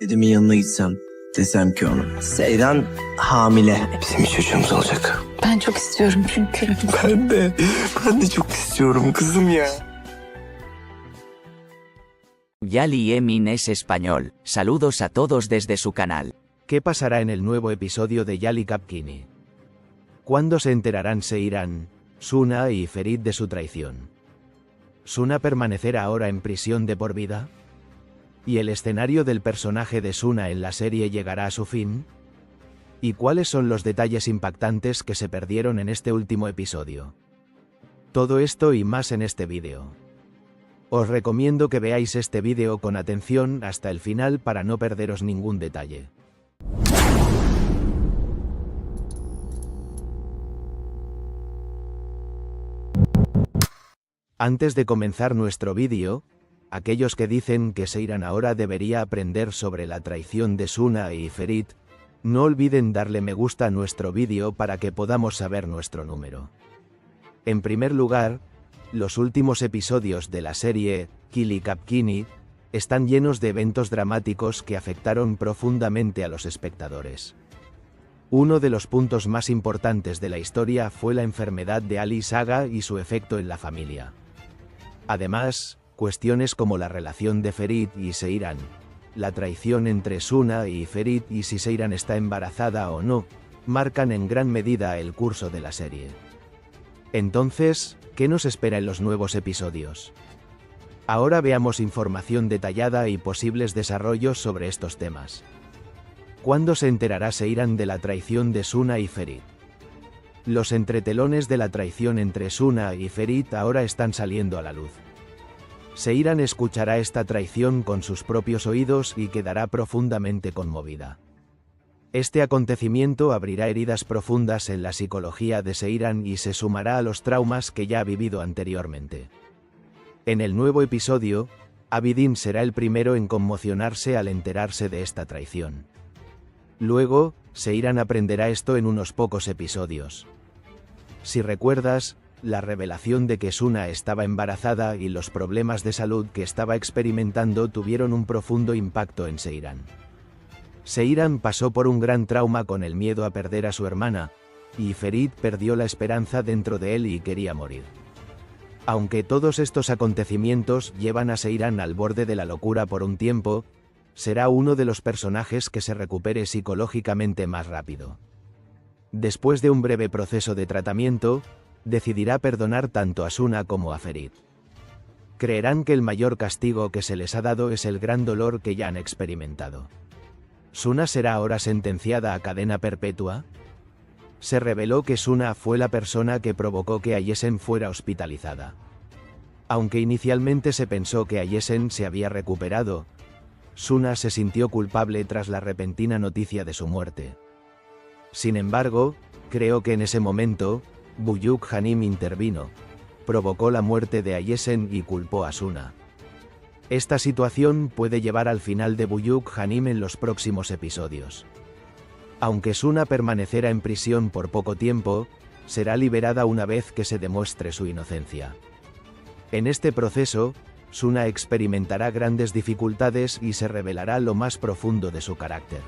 Dedemin yanına gitsem, desem ki ona, Seyran hamile. Bizim bir çocuğumuz olacak. Ben çok istiyorum çünkü. Ben de çok istiyorum kızım ya. Yali Emin es español, saludos a todos desde su canal. ¿Qué pasará en el nuevo episodio de Yali Kapkini? ¿Cuándo se enterarán Seiran, Suna y Ferit de su traición? ¿Suna permanecerá ahora en prisión de por vida? ¿Y el escenario del personaje de Suna en la serie llegará a su fin? ¿Y cuáles son los detalles impactantes que se perdieron en este último episodio? Todo esto y más en este vídeo. Os recomiendo que veáis este vídeo con atención hasta el final para no perderos ningún detalle. Antes de comenzar nuestro vídeo, aquellos que dicen que Seiran ahora debería aprender sobre la traición de Suna y Ferit, no olviden darle me gusta a nuestro vídeo para que podamos saber nuestro número. En primer lugar, los últimos episodios de la serie Yali Kapkini están llenos de eventos dramáticos que afectaron profundamente a los espectadores. Uno de los puntos más importantes de la historia fue la enfermedad de Ali Saga y su efecto en la familia. Además, cuestiones como la relación de Ferit y Seiran, la traición entre Suna y Ferit y si Seiran está embarazada o no, marcan en gran medida el curso de la serie. Entonces, ¿qué nos espera en los nuevos episodios? Ahora veamos información detallada y posibles desarrollos sobre estos temas. ¿Cuándo se enterará Seiran de la traición de Suna y Ferit? Los entretelones de la traición entre Suna y Ferit ahora están saliendo a la luz. Seiran escuchará esta traición con sus propios oídos y quedará profundamente conmovida. Este acontecimiento abrirá heridas profundas en la psicología de Seiran y se sumará a los traumas que ya ha vivido anteriormente. En el nuevo episodio, Abidin será el primero en conmocionarse al enterarse de esta traición. Luego, Seiran aprenderá esto en unos pocos episodios. Si recuerdas, la revelación de que Suna estaba embarazada y los problemas de salud que estaba experimentando tuvieron un profundo impacto en Seiran. Seiran pasó por un gran trauma con el miedo a perder a su hermana, y Ferit perdió la esperanza dentro de él y quería morir. Aunque todos estos acontecimientos llevan a Seiran al borde de la locura por un tiempo, será uno de los personajes que se recupere psicológicamente más rápido. Después de un breve proceso de tratamiento, decidirá perdonar tanto a Suna como a Ferit. Creerán que el mayor castigo que se les ha dado es el gran dolor que ya han experimentado. ¿Suna será ahora sentenciada a cadena perpetua? Se reveló que Suna fue la persona que provocó que Ayesen fuera hospitalizada. Aunque inicialmente se pensó que Ayesen se había recuperado, Suna se sintió culpable tras la repentina noticia de su muerte. Sin embargo, creo que en ese momento, Buyuk Hanim intervino, provocó la muerte de Ayesen y culpó a Suna. Esta situación puede llevar al final de Buyuk Hanim en los próximos episodios. Aunque Suna permanecerá en prisión por poco tiempo, será liberada una vez que se demuestre su inocencia. En este proceso, Suna experimentará grandes dificultades y se revelará lo más profundo de su carácter.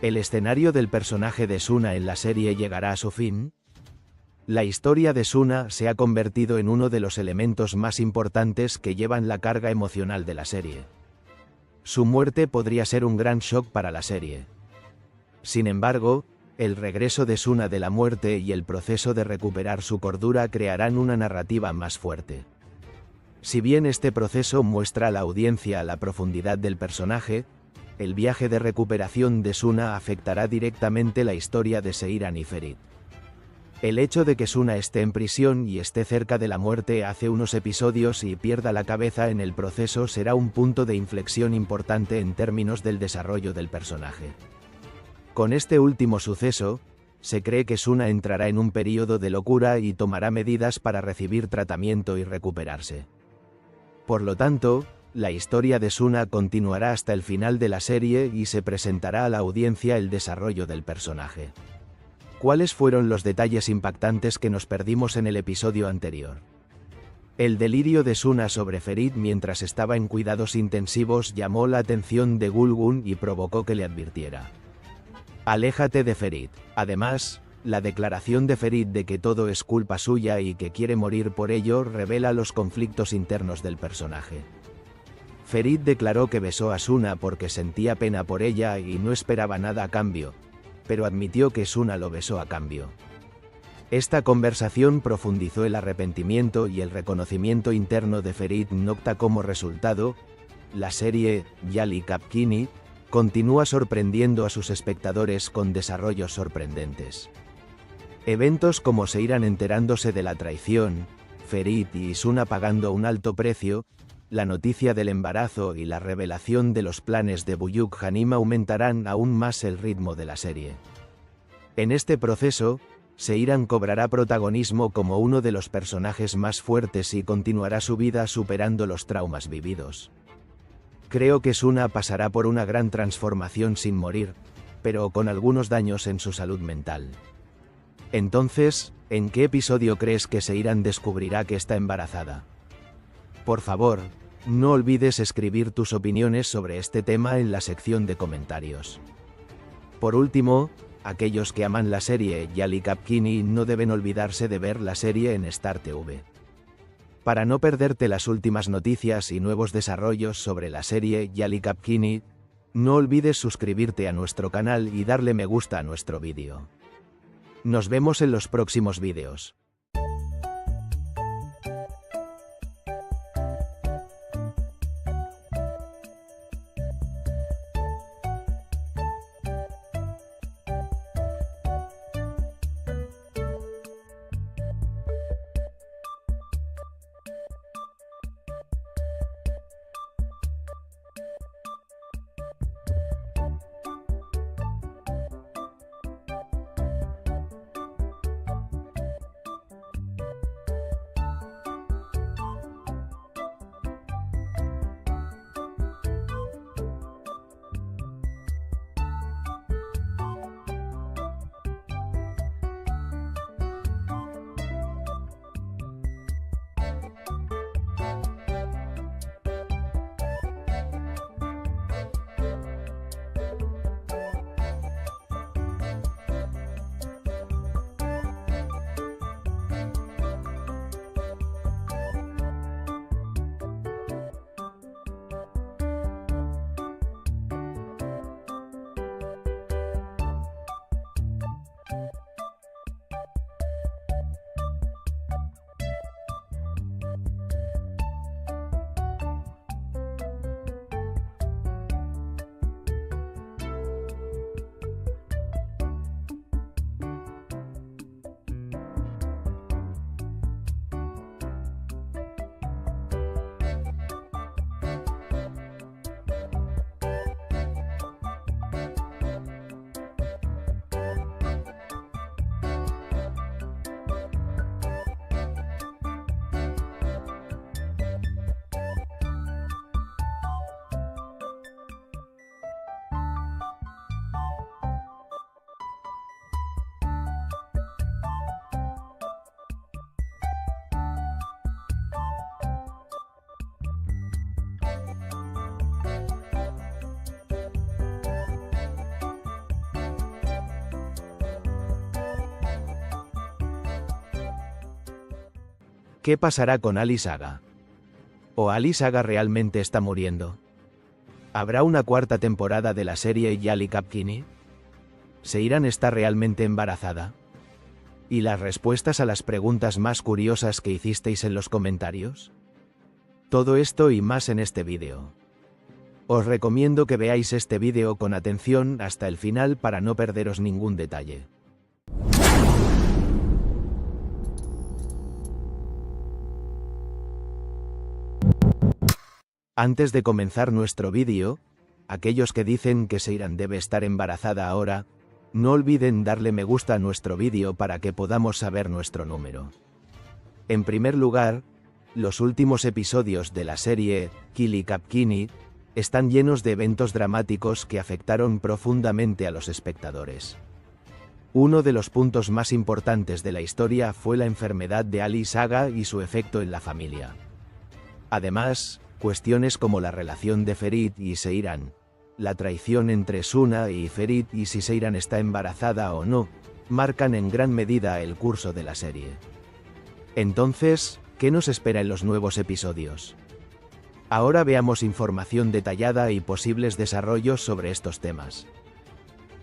¿El escenario del personaje de Suna en la serie llegará a su fin? La historia de Suna se ha convertido en uno de los elementos más importantes que llevan la carga emocional de la serie. Su muerte podría ser un gran shock para la serie. Sin embargo, el regreso de Suna de la muerte y el proceso de recuperar su cordura crearán una narrativa más fuerte. Si bien este proceso muestra a la audiencia la profundidad del personaje, el viaje de recuperación de Suna afectará directamente la historia de Seiran y Ferit. El hecho de que Suna esté en prisión y esté cerca de la muerte hace unos episodios y pierda la cabeza en el proceso será un punto de inflexión importante en términos del desarrollo del personaje. Con este último suceso, se cree que Suna entrará en un período de locura y tomará medidas para recibir tratamiento y recuperarse. Por lo tanto, la historia de Suna continuará hasta el final de la serie y se presentará a la audiencia el desarrollo del personaje. ¿Cuáles fueron los detalles impactantes que nos perdimos en el episodio anterior? El delirio de Suna sobre Ferit mientras estaba en cuidados intensivos llamó la atención de Gulgun y provocó que le advirtiera: aléjate de Ferit. Además, la declaración de Ferit de que todo es culpa suya y que quiere morir por ello revela los conflictos internos del personaje. Ferit declaró que besó a Suna porque sentía pena por ella y no esperaba nada a cambio, pero admitió que Suna lo besó a cambio. Esta conversación profundizó el arrepentimiento y el reconocimiento interno de Ferit Nocta. Como resultado, la serie Yali Kapkini continúa sorprendiendo a sus espectadores con desarrollos sorprendentes. Eventos como se irán enterándose de la traición, Ferit y Suna pagando un alto precio, la noticia del embarazo y la revelación de los planes de Buyuk Hanim aumentarán aún más el ritmo de la serie. En este proceso, Seiran cobrará protagonismo como uno de los personajes más fuertes y continuará su vida superando los traumas vividos. Creo que Suna pasará por una gran transformación sin morir, pero con algunos daños en su salud mental. Entonces, ¿en qué episodio crees que Seiran descubrirá que está embarazada? Por favor, no olvides escribir tus opiniones sobre este tema en la sección de comentarios. Por último, aquellos que aman la serie Yali Kapkini no deben olvidarse de ver la serie en Star TV. Para no perderte las últimas noticias y nuevos desarrollos sobre la serie Yali Kapkini, no olvides suscribirte a nuestro canal y darle me gusta a nuestro vídeo. Nos vemos en los próximos vídeos. ¿Qué pasará con Ali Saga? ¿O Ali Saga realmente está muriendo? ¿Habrá una cuarta temporada de la serie Yali Kapkini? ¿Seiran está realmente embarazada? ¿Y las respuestas a las preguntas más curiosas que hicisteis en los comentarios? Todo esto y más en este vídeo. Os recomiendo que veáis este vídeo con atención hasta el final para no perderos ningún detalle. Antes de comenzar nuestro vídeo, aquellos que dicen que Seiran debe estar embarazada ahora, no olviden darle me gusta a nuestro vídeo para que podamos saber nuestro número. En primer lugar, los últimos episodios de la serie Yali Kapkini están llenos de eventos dramáticos que afectaron profundamente a los espectadores. Uno de los puntos más importantes de la historia fue la enfermedad de Ali Saga y su efecto en la familia. Además, cuestiones como la relación de Ferit y Seiran, la traición entre Suna y Ferit y si Seiran está embarazada o no, marcan en gran medida el curso de la serie. Entonces, ¿qué nos espera en los nuevos episodios? Ahora veamos información detallada y posibles desarrollos sobre estos temas.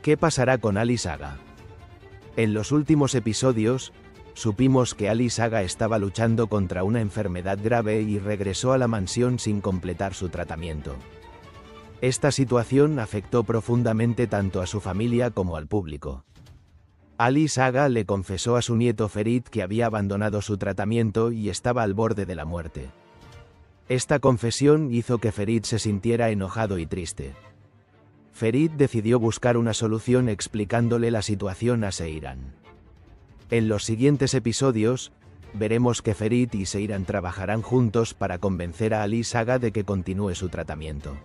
¿Qué pasará con Ali Saga? En los últimos episodios, supimos que Ali Saga estaba luchando contra una enfermedad grave y regresó a la mansión sin completar su tratamiento. Esta situación afectó profundamente tanto a su familia como al público. Ali Saga le confesó a su nieto Ferit que había abandonado su tratamiento y estaba al borde de la muerte. Esta confesión hizo que Ferit se sintiera enojado y triste. Ferit decidió buscar una solución explicándole la situación a Seiran. En los siguientes episodios, veremos que Ferit y Seiran trabajarán juntos para convencer a Ali Saga de que continúe su tratamiento.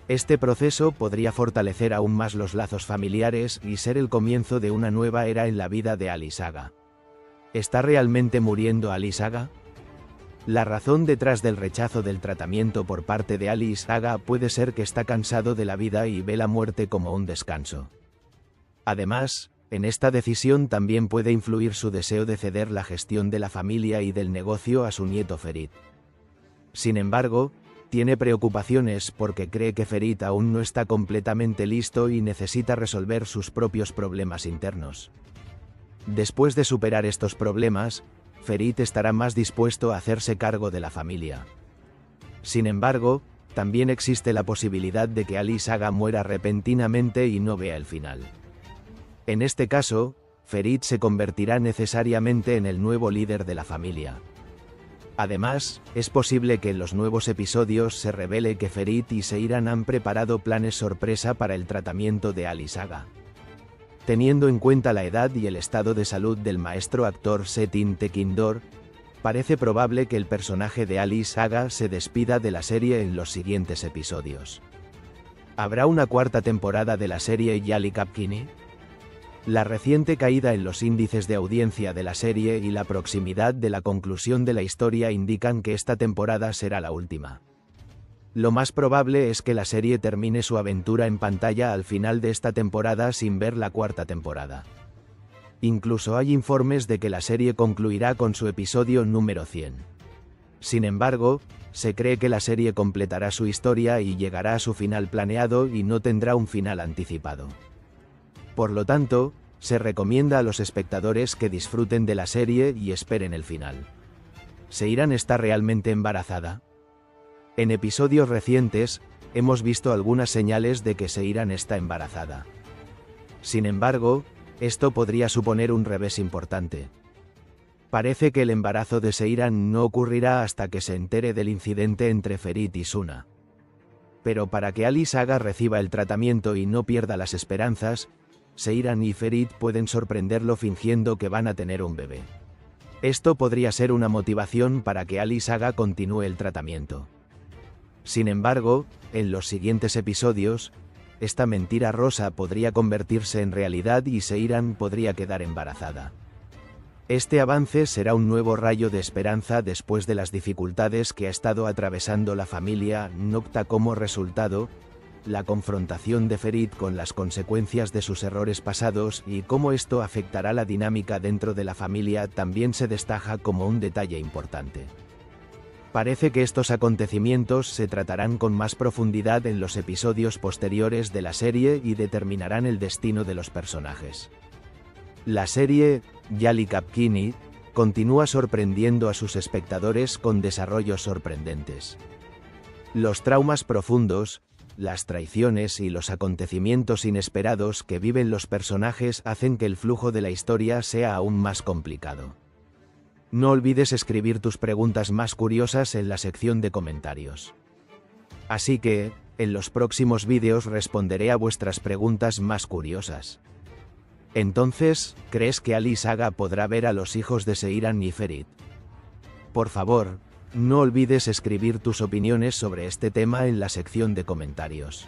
Este proceso podría fortalecer aún más los lazos familiares y ser el comienzo de una nueva era en la vida de Ali Saga. ¿Está realmente muriendo Ali Saga? La razón detrás del rechazo del tratamiento por parte de Ali Saga puede ser que está cansado de la vida y ve la muerte como un descanso. Además, en esta decisión también puede influir su deseo de ceder la gestión de la familia y del negocio a su nieto Ferit. Sin embargo, tiene preocupaciones porque cree que Ferit aún no está completamente listo y necesita resolver sus propios problemas internos. Después de superar estos problemas, Ferit estará más dispuesto a hacerse cargo de la familia. Sin embargo, también existe la posibilidad de que Ali Saga muera repentinamente y no vea el final. En este caso, Ferit se convertirá necesariamente en el nuevo líder de la familia. Además, es posible que en los nuevos episodios se revele que Ferit y Seiran han preparado planes sorpresa para el tratamiento de Ali Saga. Teniendo en cuenta la edad y el estado de salud del maestro actor Setin Tekindor, parece probable que el personaje de Ali Saga se despida de la serie en los siguientes episodios. ¿Habrá una cuarta temporada de la serie Yali Kapkini? La reciente caída en los índices de audiencia de la serie y la proximidad de la conclusión de la historia indican que esta temporada será la última. Lo más probable es que la serie termine su aventura en pantalla al final de esta temporada sin ver la cuarta temporada. Incluso hay informes de que la serie concluirá con su episodio número 100. Sin embargo, se cree que la serie completará su historia y llegará a su final planeado y no tendrá un final anticipado. Por lo tanto, se recomienda a los espectadores que disfruten de la serie y esperen el final. ¿Seiran está realmente embarazada? En episodios recientes, hemos visto algunas señales de que Seiran está embarazada. Sin embargo, esto podría suponer un revés importante. Parece que el embarazo de Seiran no ocurrirá hasta que se entere del incidente entre Ferit y Suna. Pero para que Ali Saga reciba el tratamiento y no pierda las esperanzas, Seiran y Ferit pueden sorprenderlo fingiendo que van a tener un bebé. Esto podría ser una motivación para que Ali Saga continúe el tratamiento. Sin embargo, en los siguientes episodios, esta mentira rosa podría convertirse en realidad y Seiran podría quedar embarazada. Este avance será un nuevo rayo de esperanza después de las dificultades que ha estado atravesando la familia Nocta como resultado, la confrontación de Ferit con las consecuencias de sus errores pasados y cómo esto afectará la dinámica dentro de la familia también se destaca como un detalle importante. Parece que estos acontecimientos se tratarán con más profundidad en los episodios posteriores de la serie y determinarán el destino de los personajes. La serie, Yali Kapkini, continúa sorprendiendo a sus espectadores con desarrollos sorprendentes. Los traumas profundos, las traiciones y los acontecimientos inesperados que viven los personajes hacen que el flujo de la historia sea aún más complicado. No olvides escribir tus preguntas más curiosas en la sección de comentarios. Así que, en los próximos vídeos responderé a vuestras preguntas más curiosas. Entonces, ¿crees que Ali Saga podrá ver a los hijos de Seiran y Ferit? Por favor, no olvides escribir tus opiniones sobre este tema en la sección de comentarios.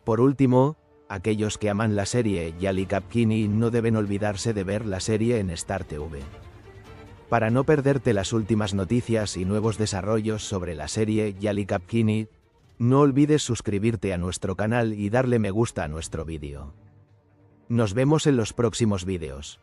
Por último, Aquellos que aman la serie Yali Kapkini no deben olvidarse de ver la serie en Star TV. Para no perderte las últimas noticias y nuevos desarrollos sobre la serie Yali Kapkini, no olvides suscribirte a nuestro canal y darle me gusta a nuestro vídeo. Nos vemos en los próximos vídeos.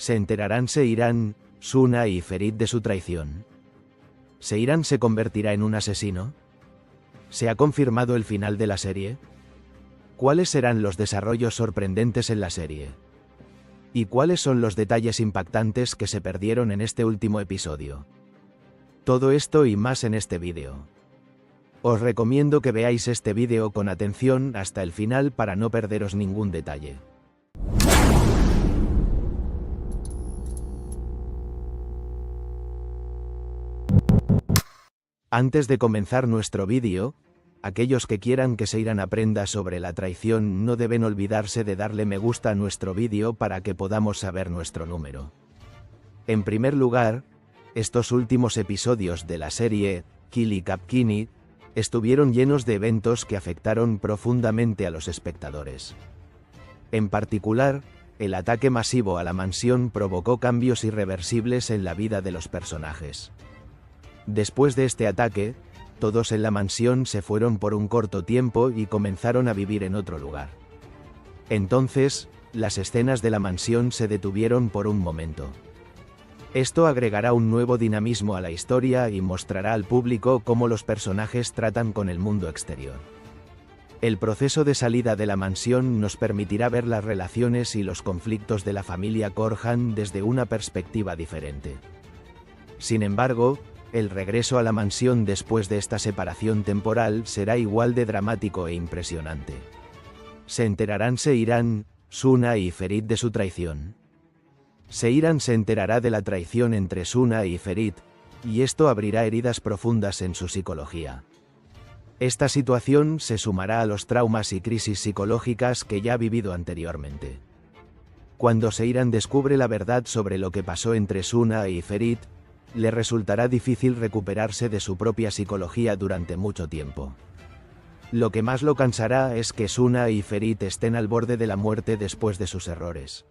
¿Se enterarán Seiran, Suna y Ferit de su traición? ¿Seiran se convertirá en un asesino? ¿Se ha confirmado el final de la serie? ¿Cuáles serán los desarrollos sorprendentes en la serie? ¿Y cuáles son los detalles impactantes que se perdieron en este último episodio? Todo esto y más en este vídeo. Os recomiendo que veáis este vídeo con atención hasta el final para no perderos ningún detalle. Antes de comenzar nuestro vídeo, aquellos que quieran que Seiran aprenda sobre la traición no deben olvidarse de darle me gusta a nuestro vídeo para que podamos saber nuestro número. En primer lugar, estos últimos episodios de la serie Yali Kapkini estuvieron llenos de eventos que afectaron profundamente a los espectadores. En particular, el ataque masivo a la mansión provocó cambios irreversibles en la vida de los personajes. Después de este ataque, todos en la mansión se fueron por un corto tiempo y comenzaron a vivir en otro lugar. Entonces, las escenas de la mansión se detuvieron por un momento. Esto agregará un nuevo dinamismo a la historia y mostrará al público cómo los personajes tratan con el mundo exterior. El proceso de salida de la mansión nos permitirá ver las relaciones y los conflictos de la familia Korhan desde una perspectiva diferente. Sin embargo, el regreso a la mansión después de esta separación temporal será igual de dramático e impresionante. ¿Se enterarán Seiran, Suna y Ferit de su traición? Seiran se enterará de la traición entre Suna y Ferit, y esto abrirá heridas profundas en su psicología. Esta situación se sumará a los traumas y crisis psicológicas que ya ha vivido anteriormente. Cuando Seiran descubre la verdad sobre lo que pasó entre Suna y Ferit, le resultará difícil recuperarse de su propia psicología durante mucho tiempo. Lo que más lo cansará es que Suna y Ferit estén al borde de la muerte después de sus errores.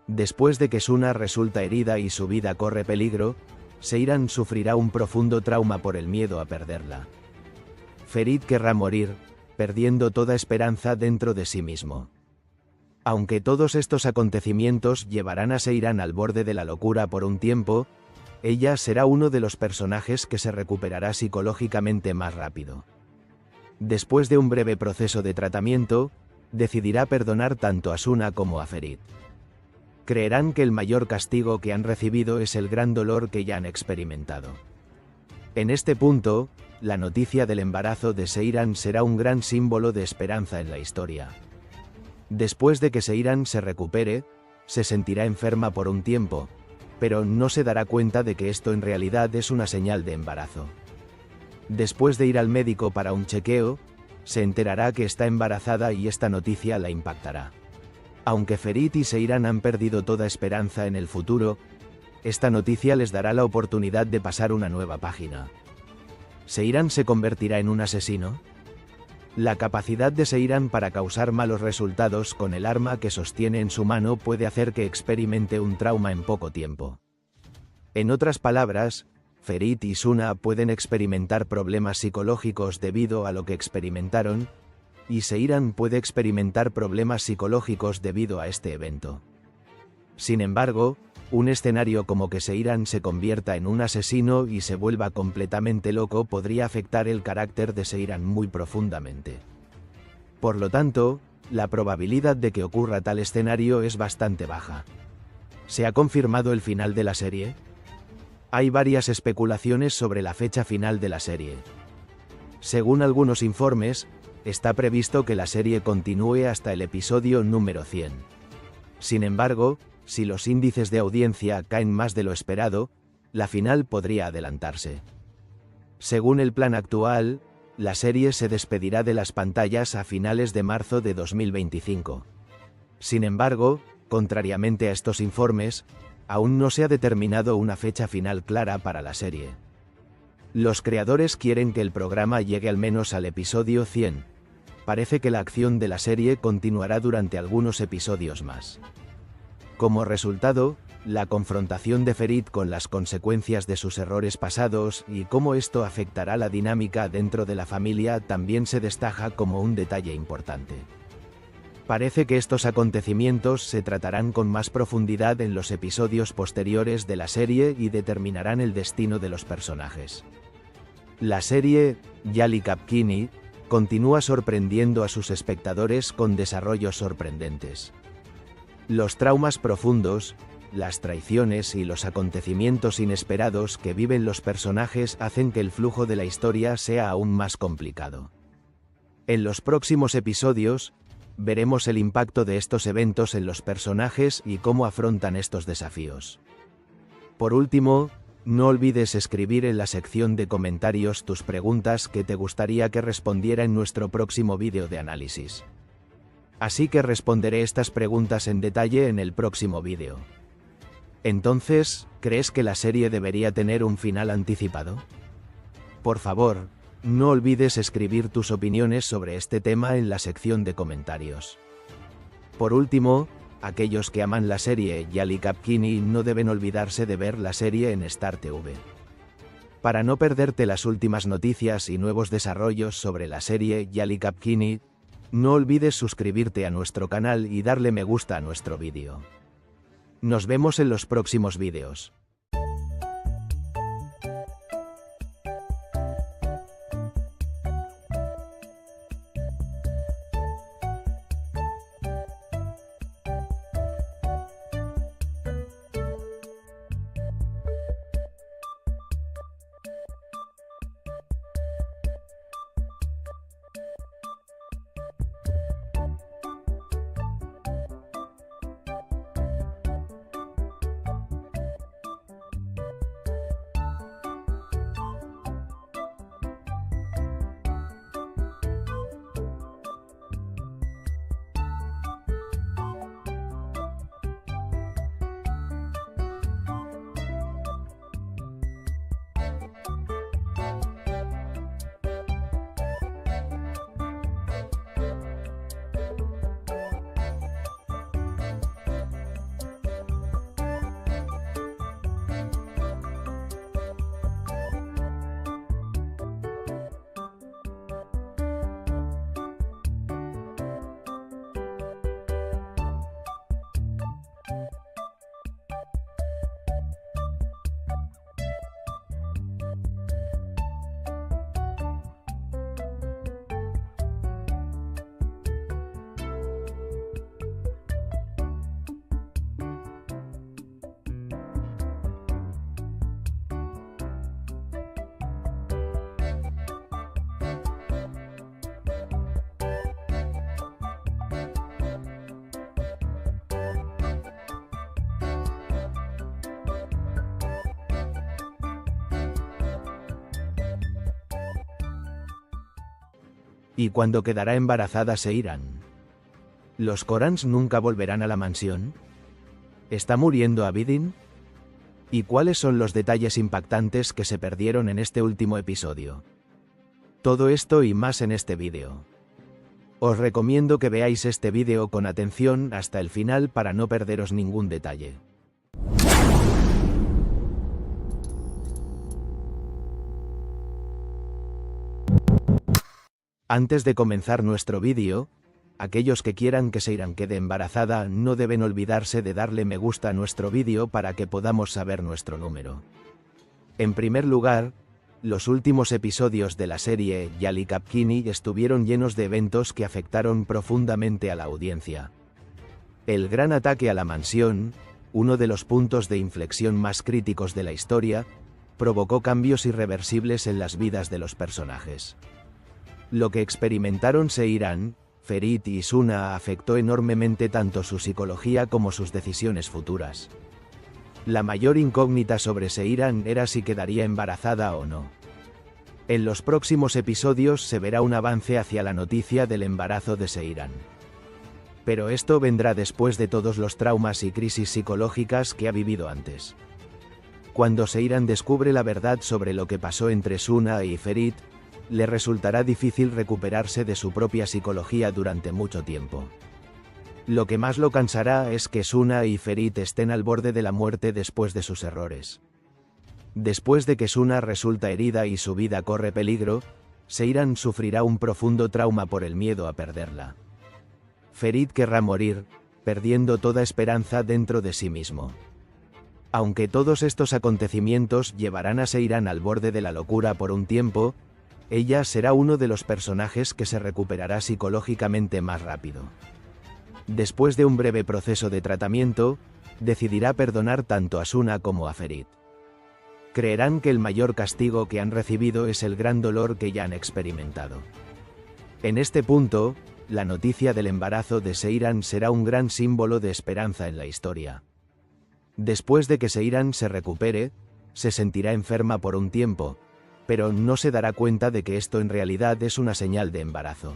Después de que Suna resulta herida y su vida corre peligro, Seiran sufrirá un profundo trauma por el miedo a perderla. Ferit querrá morir, perdiendo toda esperanza dentro de sí mismo. Aunque todos estos acontecimientos llevarán a Seiran al borde de la locura por un tiempo, ella será uno de los personajes que se recuperará psicológicamente más rápido. Después de un breve proceso de tratamiento, decidirá perdonar tanto a Suna como a Ferit. creerán que el mayor castigo que han recibido es el gran dolor que ya han experimentado. En este punto, la noticia del embarazo de Seiran será un gran símbolo de esperanza en la historia. Después de que Seiran se recupere, se sentirá enferma por un tiempo, pero no se dará cuenta de que esto en realidad es una señal de embarazo. Después de ir al médico para un chequeo, se enterará que está embarazada y esta noticia la impactará. Aunque Ferit y Seiran han perdido toda esperanza en el futuro, esta noticia les dará la oportunidad de pasar una nueva página. ¿Seiran se convertirá en un asesino? La capacidad de Seiran para causar malos resultados con el arma que sostiene en su mano puede hacer que experimente un trauma en poco tiempo. En otras palabras, Ferit y Suna pueden experimentar problemas psicológicos debido a lo que experimentaron, y Seiran puede experimentar problemas psicológicos debido a este evento. Sin embargo, un escenario como que Seiran se convierta en un asesino y se vuelva completamente loco podría afectar el carácter de Seiran muy profundamente. Por lo tanto, la probabilidad de que ocurra tal escenario es bastante baja. ¿Se ha confirmado el final de la serie? Hay varias especulaciones sobre la fecha final de la serie. Según algunos informes, está previsto que la serie continúe hasta el episodio número 100. Sin embargo, si los índices de audiencia caen más de lo esperado, la final podría adelantarse. Según el plan actual, la serie se despedirá de las pantallas a finales de marzo de 2025. Sin embargo, contrariamente a estos informes, aún no se ha determinado una fecha final clara para la serie. Los creadores quieren que el programa llegue al menos al episodio 100. Parece que la acción de la serie continuará durante algunos episodios más. Como resultado, la confrontación de Ferit con las consecuencias de sus errores pasados y cómo esto afectará la dinámica dentro de la familia también se destaca como un detalle importante. Parece que estos acontecimientos se tratarán con más profundidad en los episodios posteriores de la serie y determinarán el destino de los personajes. La serie, Yali Kapkini, continúa sorprendiendo a sus espectadores con desarrollos sorprendentes. Los traumas profundos, las traiciones y los acontecimientos inesperados que viven los personajes hacen que el flujo de la historia sea aún más complicado. En los próximos episodios, veremos el impacto de estos eventos en los personajes y cómo afrontan estos desafíos. Por último, no olvides escribir en la sección de comentarios tus preguntas que te gustaría que respondiera en nuestro próximo vídeo de análisis. Así que responderé estas preguntas en detalle en el próximo vídeo. Entonces, ¿crees que la serie debería tener un final anticipado? Por favor, no olvides escribir tus opiniones sobre este tema en la sección de comentarios. Por último, aquellos que aman la serie Yali Kapkini no deben olvidarse de ver la serie en Star TV. Para no perderte las últimas noticias y nuevos desarrollos sobre la serie Yali Kapkini, no olvides suscribirte a nuestro canal y darle me gusta a nuestro vídeo. Nos vemos en los próximos vídeos. ¿Y cuándo quedará embarazada Seiran? ¿Los Korans nunca volverán a la mansión? ¿Está muriendo Abidin? ¿Y cuáles son los detalles impactantes que se perdieron en este último episodio? Todo esto y más en este vídeo. Os recomiendo que veáis este vídeo con atención hasta el final para no perderos ningún detalle. Antes de comenzar nuestro vídeo, aquellos que quieran que Seiran quede embarazada no deben olvidarse de darle me gusta a nuestro vídeo para que podamos saber nuestro número. En primer lugar, los últimos episodios de la serie Yali Kapkini estuvieron llenos de eventos que afectaron profundamente a la audiencia. El gran ataque a la mansión, uno de los puntos de inflexión más críticos de la historia, provocó cambios irreversibles en las vidas de los personajes. Lo que experimentaron Seiran, Ferit y Suna afectó enormemente tanto su psicología como sus decisiones futuras. La mayor incógnita sobre Seiran era si quedaría embarazada o no. En los próximos episodios se verá un avance hacia la noticia del embarazo de Seiran. Pero esto vendrá después de todos los traumas y crisis psicológicas que ha vivido antes. Cuando Seiran descubre la verdad sobre lo que pasó entre Suna y Ferit, le resultará difícil recuperarse de su propia psicología durante mucho tiempo. Lo que más lo cansará es que Suna y Ferit estén al borde de la muerte después de sus errores. Después de que Suna resulta herida y su vida corre peligro, Seiran sufrirá un profundo trauma por el miedo a perderla. Ferit querrá morir, perdiendo toda esperanza dentro de sí mismo. Aunque todos estos acontecimientos llevarán a Seiran al borde de la locura por un tiempo, ella será uno de los personajes que se recuperará psicológicamente más rápido. Después de un breve proceso de tratamiento, decidirá perdonar tanto a Suna como a Ferit. Creerán que el mayor castigo que han recibido es el gran dolor que ya han experimentado. En este punto, la noticia del embarazo de Seiran será un gran símbolo de esperanza en la historia. Después de que Seiran se recupere, se sentirá enferma por un tiempo, pero no se dará cuenta de que esto en realidad es una señal de embarazo.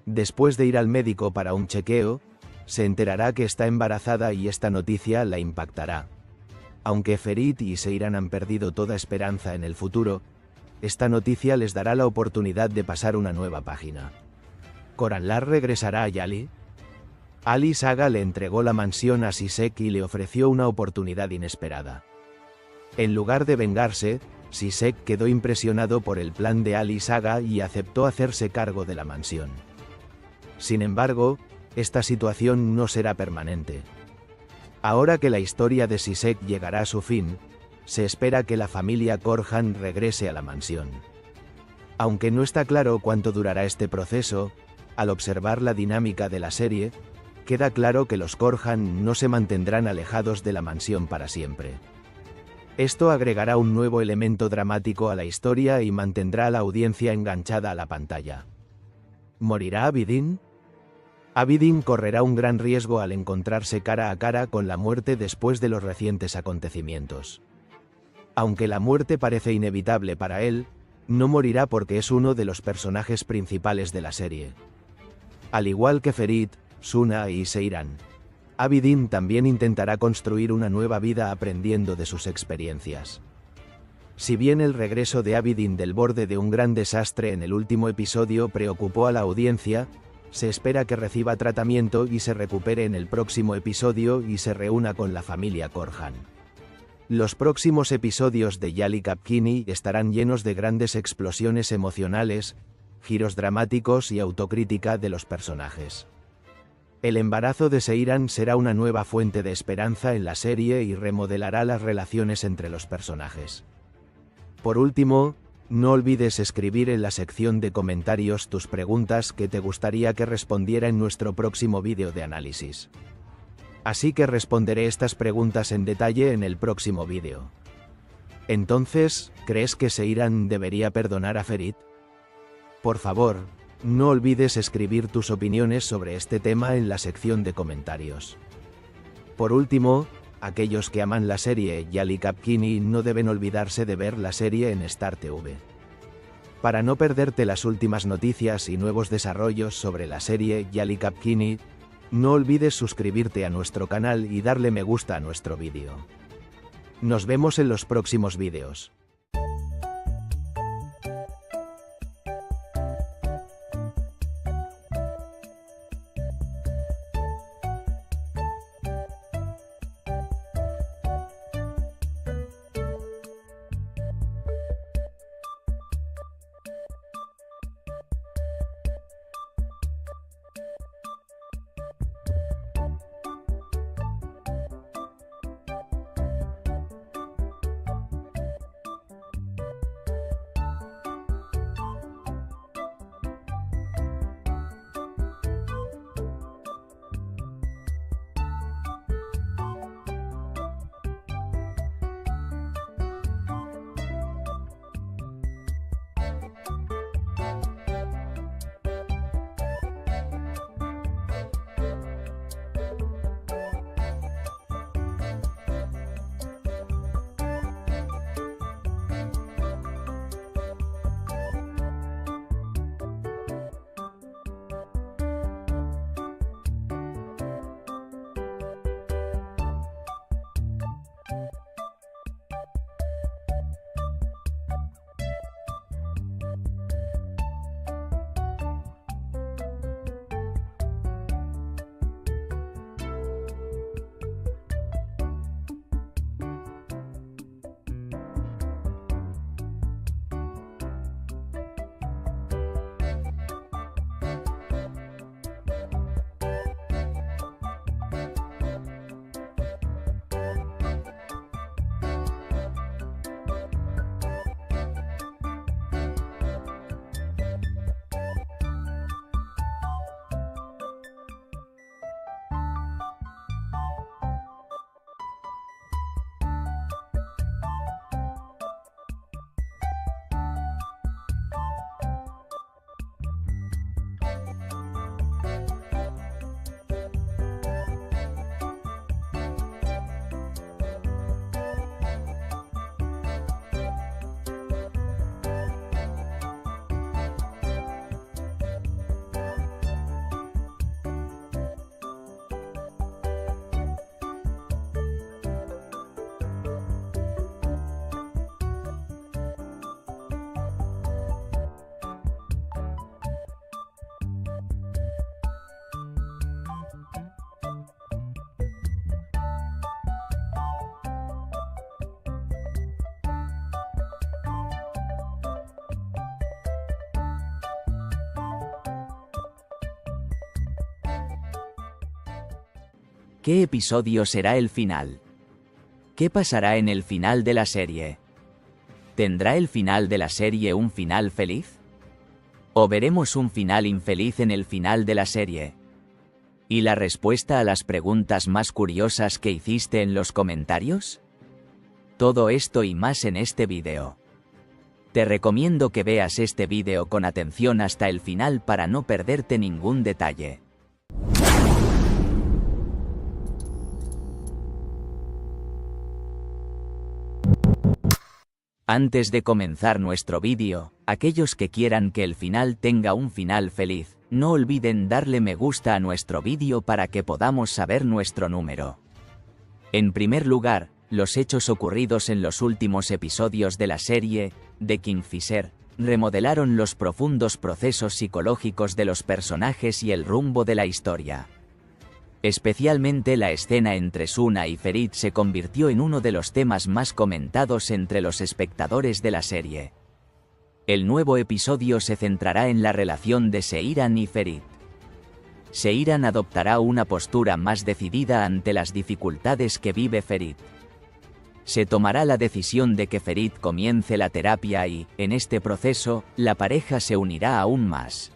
Después de ir al médico para un chequeo, se enterará que está embarazada y esta noticia la impactará. Aunque Ferit y Seiran han perdido toda esperanza en el futuro, esta noticia les dará la oportunidad de pasar una nueva página. ¿Koranlar regresará a Yali? Ali Saga le entregó la mansión a Sisek y le ofreció una oportunidad inesperada. En lugar de vengarse, Sisek quedó impresionado por el plan de Ali Saga y aceptó hacerse cargo de la mansión. Sin embargo, esta situación no será permanente. Ahora que la historia de Sisek llegará a su fin, se espera que la familia Korhan regrese a la mansión. Aunque no está claro cuánto durará este proceso, al observar la dinámica de la serie, queda claro que los Korhan no se mantendrán alejados de la mansión para siempre. Esto agregará un nuevo elemento dramático a la historia y mantendrá a la audiencia enganchada a la pantalla. ¿Morirá Abidin? Abidin correrá un gran riesgo al encontrarse cara a cara con la muerte después de los recientes acontecimientos. Aunque la muerte parece inevitable para él, no morirá porque es uno de los personajes principales de la serie. Al igual que Ferit, Suna y Seiran, Abidin también intentará construir una nueva vida aprendiendo de sus experiencias. Si bien el regreso de Abidin del borde de un gran desastre en el último episodio preocupó a la audiencia, se espera que reciba tratamiento y se recupere en el próximo episodio y se reúna con la familia Korhan. Los próximos episodios de Yali Kapkini estarán llenos de grandes explosiones emocionales, giros dramáticos y autocrítica de los personajes. El embarazo de Seiran será una nueva fuente de esperanza en la serie y remodelará las relaciones entre los personajes. Por último, no olvides escribir en la sección de comentarios tus preguntas que te gustaría que respondiera en nuestro próximo vídeo de análisis. Así que responderé estas preguntas en detalle en el próximo vídeo. Entonces, ¿crees que Seiran debería perdonar a Ferit? Por favor, no olvides escribir tus opiniones sobre este tema en la sección de comentarios. Por último, aquellos que aman la serie Yali Kapkini no deben olvidarse de ver la serie en Star TV. Para no perderte las últimas noticias y nuevos desarrollos sobre la serie Yali Kapkini, no olvides suscribirte a nuestro canal y darle me gusta a nuestro vídeo. Nos vemos en los próximos vídeos. ¿Qué episodio será el final? ¿Qué pasará en el final de la serie? ¿Tendrá el final de la serie un final feliz? ¿O veremos un final infeliz en el final de la serie? ¿Y la respuesta a las preguntas más curiosas que hiciste en los comentarios? Todo esto y más en este vídeo. Te recomiendo que veas este vídeo con atención hasta el final para no perderte ningún detalle. Antes de comenzar nuestro vídeo, aquellos que quieran que el final tenga un final feliz, no olviden darle me gusta a nuestro vídeo para que podamos saber nuestro número. En primer lugar, los hechos ocurridos en los últimos episodios de la serie, The Kingfisher, remodelaron los profundos procesos psicológicos de los personajes y el rumbo de la historia. Especialmente la escena entre Suna y Ferit se convirtió en uno de los temas más comentados entre los espectadores de la serie. El nuevo episodio se centrará en la relación de Seiran y Ferit. Seiran adoptará una postura más decidida ante las dificultades que vive Ferit. Se tomará la decisión de que Ferit comience la terapia y, en este proceso, la pareja se unirá aún más.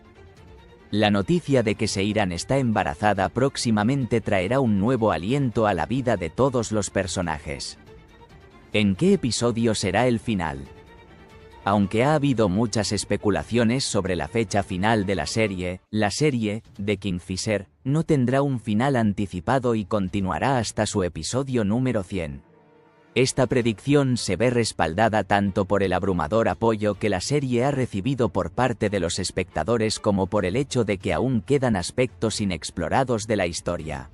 La noticia de que Seiran está embarazada próximamente traerá un nuevo aliento a la vida de todos los personajes. ¿En qué episodio será el final? Aunque ha habido muchas especulaciones sobre la fecha final de la serie, The Kingfisher, no tendrá un final anticipado y continuará hasta su episodio número 100. Esta predicción se ve respaldada tanto por el abrumador apoyo que la serie ha recibido por parte de los espectadores como por el hecho de que aún quedan aspectos inexplorados de la historia.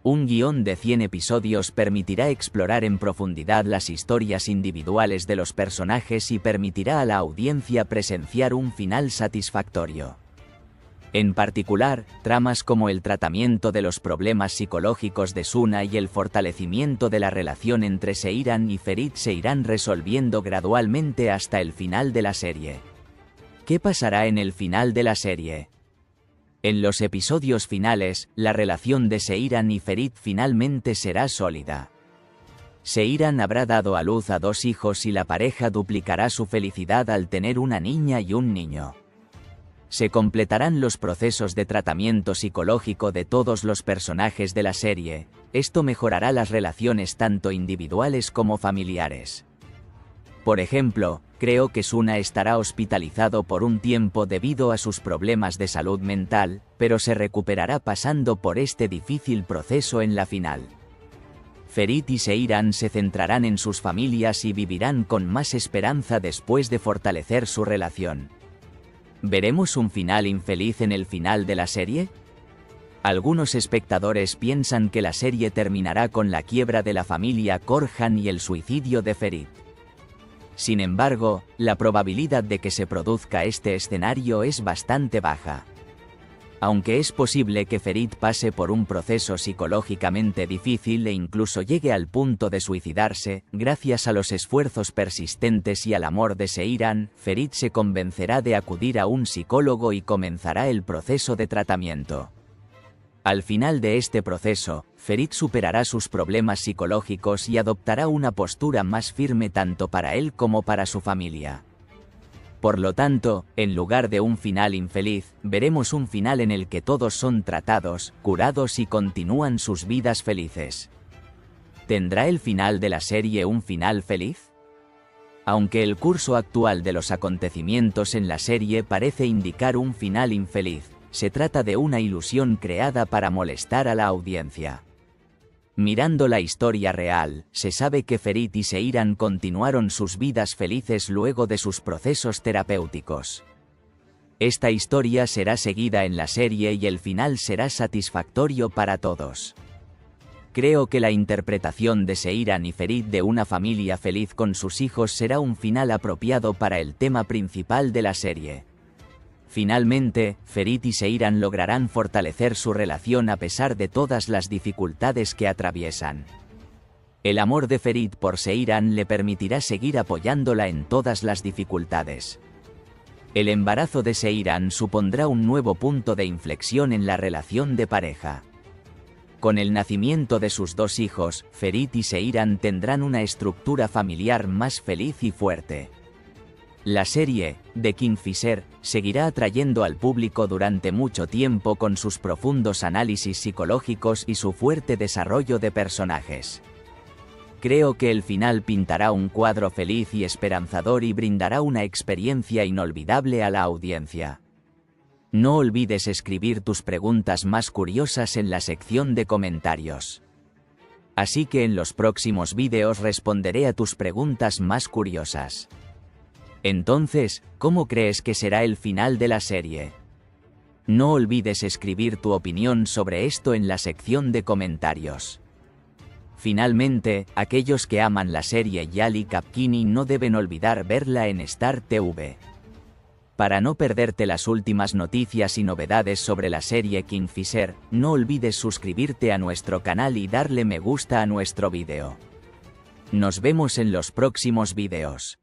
Un guión de 100 episodios permitirá explorar en profundidad las historias individuales de los personajes y permitirá a la audiencia presenciar un final satisfactorio. En particular, tramas como el tratamiento de los problemas psicológicos de Suna y el fortalecimiento de la relación entre Seiran y Ferit se irán resolviendo gradualmente hasta el final de la serie. ¿Qué pasará en el final de la serie? En los episodios finales, la relación de Seiran y Ferit finalmente será sólida. Seiran habrá dado a luz a 2 hijos y la pareja duplicará su felicidad al tener una niña y un niño. Se completarán los procesos de tratamiento psicológico de todos los personajes de la serie. Esto mejorará las relaciones tanto individuales como familiares. Por ejemplo, creo que Suna estará hospitalizado por un tiempo debido a sus problemas de salud mental, pero se recuperará pasando por este difícil proceso en la final. Ferit y Seiran se centrarán en sus familias y vivirán con más esperanza después de fortalecer su relación. ¿Veremos un final infeliz en el final de la serie? Algunos espectadores piensan que la serie terminará con la quiebra de la familia Korhan y el suicidio de Ferit. Sin embargo, la probabilidad de que se produzca este escenario es bastante baja. Aunque es posible que Ferit pase por un proceso psicológicamente difícil e incluso llegue al punto de suicidarse, gracias a los esfuerzos persistentes y al amor de Seiran, Ferit se convencerá de acudir a un psicólogo y comenzará el proceso de tratamiento. Al final de este proceso, Ferit superará sus problemas psicológicos y adoptará una postura más firme tanto para él como para su familia. Por lo tanto, en lugar de un final infeliz, veremos un final en el que todos son tratados, curados y continúan sus vidas felices. ¿Tendrá el final de la serie un final feliz? Aunque el curso actual de los acontecimientos en la serie parece indicar un final infeliz, se trata de una ilusión creada para molestar a la audiencia. Mirando la historia real, se sabe que Ferit y Seiran continuaron sus vidas felices luego de sus procesos terapéuticos. Esta historia será seguida en la serie y el final será satisfactorio para todos. Creo que la interpretación de Seiran y Ferit de una familia feliz con sus hijos será un final apropiado para el tema principal de la serie. Finalmente, Ferit y Seiran lograrán fortalecer su relación a pesar de todas las dificultades que atraviesan. El amor de Ferit por Seiran le permitirá seguir apoyándola en todas las dificultades. El embarazo de Seiran supondrá un nuevo punto de inflexión en la relación de pareja. Con el nacimiento de sus 2 hijos, Ferit y Seiran tendrán una estructura familiar más feliz y fuerte. La serie, The Kingfisher, seguirá atrayendo al público durante mucho tiempo con sus profundos análisis psicológicos y su fuerte desarrollo de personajes. Creo que el final pintará un cuadro feliz y esperanzador y brindará una experiencia inolvidable a la audiencia. No olvides escribir tus preguntas más curiosas en la sección de comentarios. Así que en los próximos vídeos responderé a tus preguntas más curiosas. Entonces, ¿cómo crees que será el final de la serie? No olvides escribir tu opinión sobre esto en la sección de comentarios. Finalmente, aquellos que aman la serie Yali Kapkini no deben olvidar verla en Star TV. Para no perderte las últimas noticias y novedades sobre la serie Kingfisher, no olvides suscribirte a nuestro canal y darle me gusta a nuestro vídeo. Nos vemos en los próximos vídeos.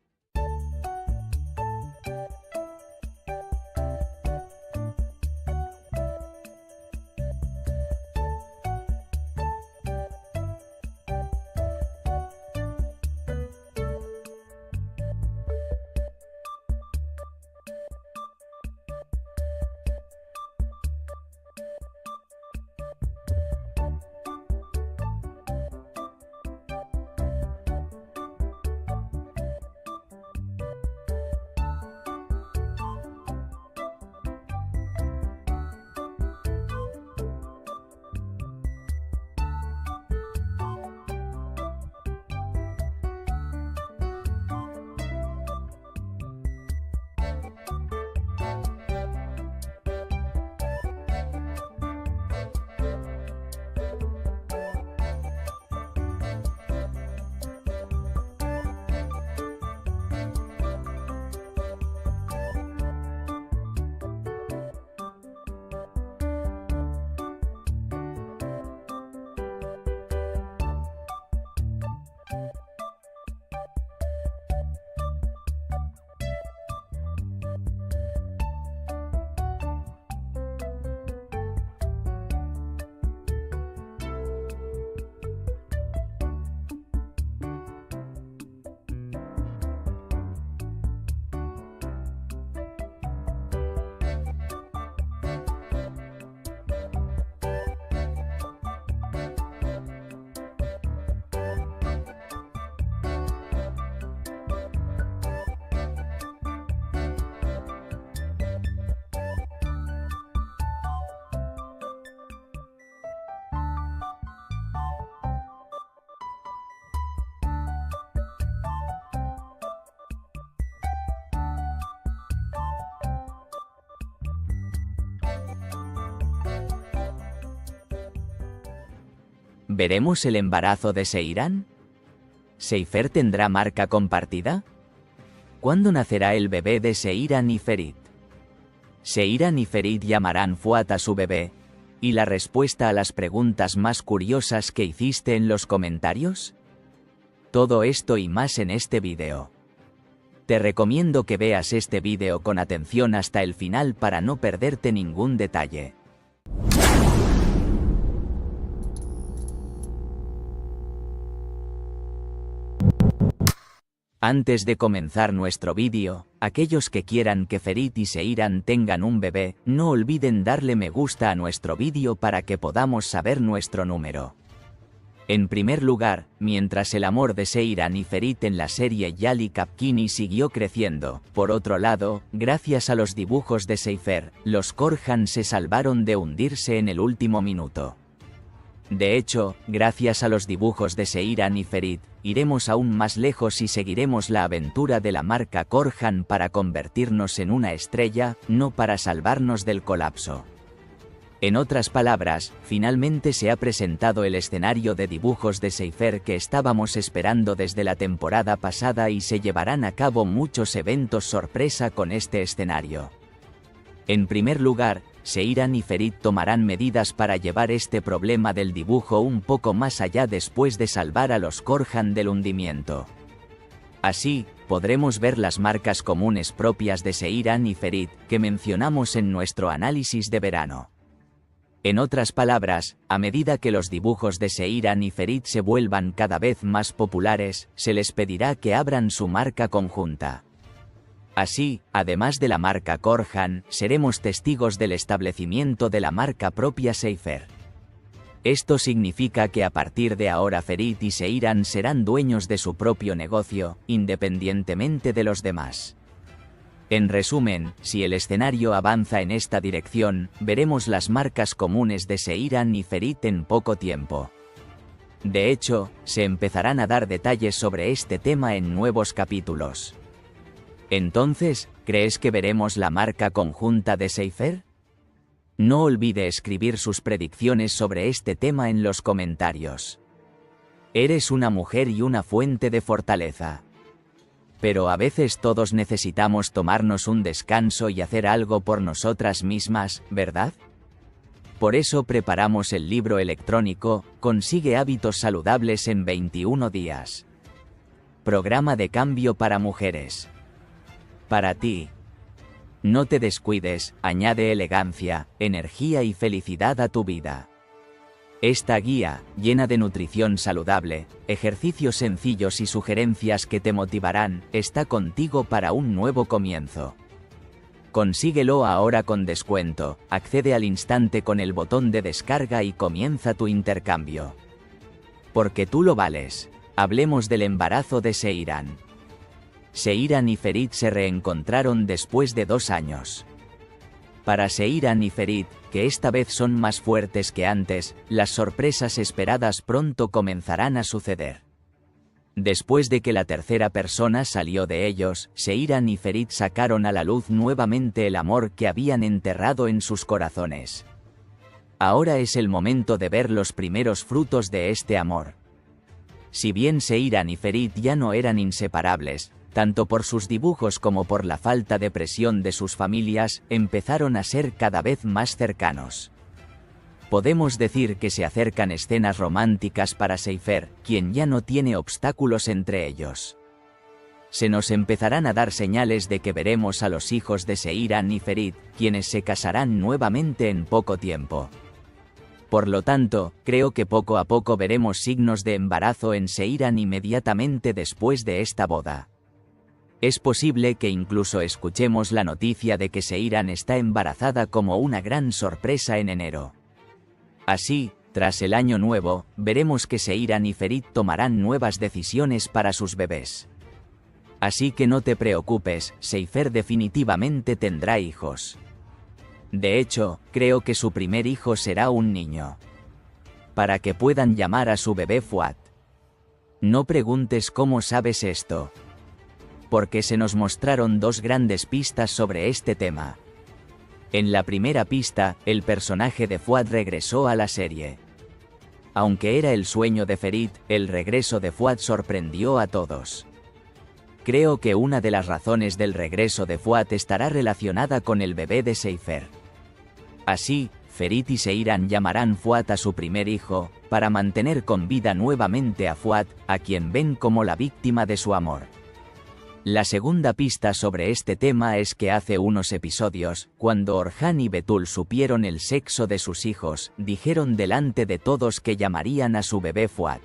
¿Veremos el embarazo de Seiran? ¿Seifer tendrá marca compartida? ¿Cuándo nacerá el bebé de Seiran y Ferit? ¿Seiran y Ferit llamarán Fuad a su bebé? ¿Y la respuesta a las preguntas más curiosas que hiciste en los comentarios? Todo esto y más en este vídeo. Te recomiendo que veas este vídeo con atención hasta el final para no perderte ningún detalle. Antes de comenzar nuestro vídeo, aquellos que quieran que Ferit y Seiran tengan un bebé, no olviden darle me gusta a nuestro vídeo para que podamos saber nuestro número. En primer lugar, mientras el amor de Seiran y Ferit en la serie Yali Kapkini siguió creciendo, por otro lado, gracias a los dibujos de Seifer, los Korhan se salvaron de hundirse en el último minuto. De hecho, gracias a los dibujos de Seiran y Ferit, iremos aún más lejos y seguiremos la aventura de la marca Korhan para convertirnos en una estrella, no para salvarnos del colapso. En otras palabras, finalmente se ha presentado el escenario de dibujos de Seifer que estábamos esperando desde la temporada pasada y se llevarán a cabo muchos eventos sorpresa con este escenario. En primer lugar, Seiran y Ferit tomarán medidas para llevar este problema del dibujo un poco más allá después de salvar a los Korhan del hundimiento. Así, podremos ver las marcas comunes propias de Seiran y Ferit que mencionamos en nuestro análisis de verano. En otras palabras, a medida que los dibujos de Seiran y Ferit se vuelvan cada vez más populares, se les pedirá que abran su marca conjunta. Así, además de la marca Korhan, seremos testigos del establecimiento de la marca propia Seifer. Esto significa que a partir de ahora Ferit y Seiran serán dueños de su propio negocio, independientemente de los demás. En resumen, si el escenario avanza en esta dirección, veremos las marcas comunes de Seiran y Ferit en poco tiempo. De hecho, se empezarán a dar detalles sobre este tema en nuevos capítulos. Entonces, ¿crees que veremos la marca conjunta de Seifer? No olvide escribir sus predicciones sobre este tema en los comentarios. Eres una mujer y una fuente de fortaleza. Pero a veces todos necesitamos tomarnos un descanso y hacer algo por nosotras mismas, ¿verdad? Por eso preparamos el libro electrónico, Consigue hábitos saludables en 21 días. Programa de cambio para mujeres. Para ti. No te descuides, añade elegancia, energía y felicidad a tu vida. Esta guía, llena de nutrición saludable, ejercicios sencillos y sugerencias que te motivarán, está contigo para un nuevo comienzo. Consíguelo ahora con descuento, accede al instante con el botón de descarga y comienza tu intercambio. Porque tú lo vales. Hablemos del embarazo de Seiran. Seiran y Ferit se reencontraron después de 2 años. Para Seiran y Ferit, que esta vez son más fuertes que antes, las sorpresas esperadas pronto comenzarán a suceder. Después de que la tercera persona salió de ellos, Seiran y Ferit sacaron a la luz nuevamente el amor que habían enterrado en sus corazones. Ahora es el momento de ver los primeros frutos de este amor. Si bien Seiran y Ferit ya no eran inseparables, tanto por sus dibujos como por la falta de presión de sus familias, empezaron a ser cada vez más cercanos. Podemos decir que se acercan escenas románticas para Seifer, quien ya no tiene obstáculos entre ellos. Se nos empezarán a dar señales de que veremos a los hijos de Seiran y Ferit, quienes se casarán nuevamente en poco tiempo. Por lo tanto, creo que poco a poco veremos signos de embarazo en Seiran inmediatamente después de esta boda. Es posible que incluso escuchemos la noticia de que Seiran está embarazada como una gran sorpresa en enero. Así, tras el año nuevo, veremos que Seiran y Ferit tomarán nuevas decisiones para sus bebés. Así que no te preocupes, Seifer definitivamente tendrá hijos. De hecho, creo que su primer hijo será un niño. Para que puedan llamar a su bebé Fuad. No preguntes cómo sabes esto. Porque se nos mostraron 2 grandes pistas sobre este tema. En la primera pista, el personaje de Fuad regresó a la serie. Aunque era el sueño de Ferit, el regreso de Fuad sorprendió a todos. Creo que una de las razones del regreso de Fuad estará relacionada con el bebé de Seifer. Así, Ferit y Seiran llamarán Fuad a su primer hijo, para mantener con vida nuevamente a Fuad, a quien ven como la víctima de su amor. La segunda pista sobre este tema es que hace unos episodios, cuando Orhan y Betul supieron el sexo de sus hijos, dijeron delante de todos que llamarían a su bebé Fuad.